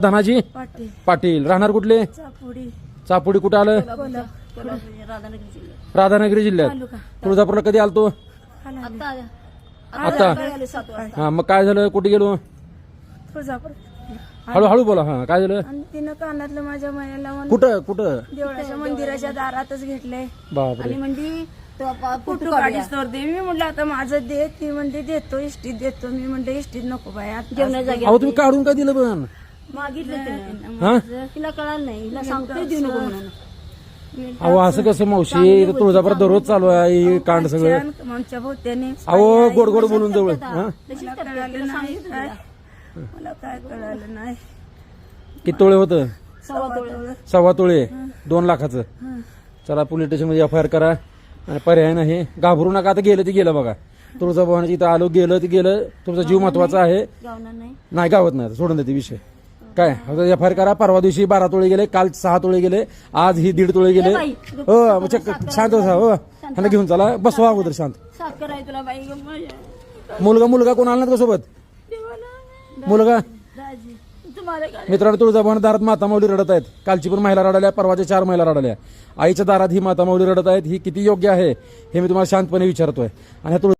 धनाजी पाटील पाटील राहणार कुठले? चापुडी चापुडी कुठे आलं? राधानगरी जिल्ह्यात. तालुका तुळजापूरला कधी आलतो? आता हा मग काय झालं? कुठे गेलो? तुळजापूर हळूहळू बोला. हा काय झालं? आणि तिनं कानातलं माझ्या महिन्याला म्हणून कुठं कुठं? देवळाच्या मंदिराच्या दारातच घेतलंय बापरे. आणि म्हणजे फोटो काढीस तर दे. मी म्हटलं आता माझं दे. ती म्हणते देतो इष्टीत देतो. मी म्हणते इष्टीत नको बाय अहो तुम्ही काढून काय दिलं पण? मागितलं हा तिला कळालं नाही. हिला सांगतोय देऊ नको म्हणून. अहो असं कसं मावशी? तुळजापूर दररोज चालू आहे हे कांड सगळं. आमच्या भोवत्याने अहो गोड गोड बोलून जवळ. हा मला कळालं नाही काय. मला काय कळालं नाही. किती तोळे होतं? 1.25 तोळे 2 लाखाचं. चला पोलीस स्टेशन मध्ये एफ आय आर करा. आणि पर्याय नाही. घाबरू नका. आता गेलं ते गेलं बघा. तुळजाभवानीच्या इथं आलो गेलं ते गेलं. तुमचा जीव महत्वाचा आहे. नाही गावत नाही सोडून देते विषय. काय एफ आय आर करा. परवा दिवशी 12 तोळे गेले. काल 6 तोळे गेले. आज ही 1.5 तोळे गेले. हो शांत होता. हो ह्यांना घेऊन चला. बसवा अगोदर शांत. मुलगा कोण आला ना सोबत? मुलगा मित्रांनो तुळजाभवानी दारात माता माऊली रडत आहेत. कालची पण महिला रडल्या. परवाच्या 4 महिला रडल्या. आईच्या दारात ही माता माऊली रडत आहेत. ही किती योग्य आहे हे मी तुम्हाला शांतपणे विचारतोय. आणि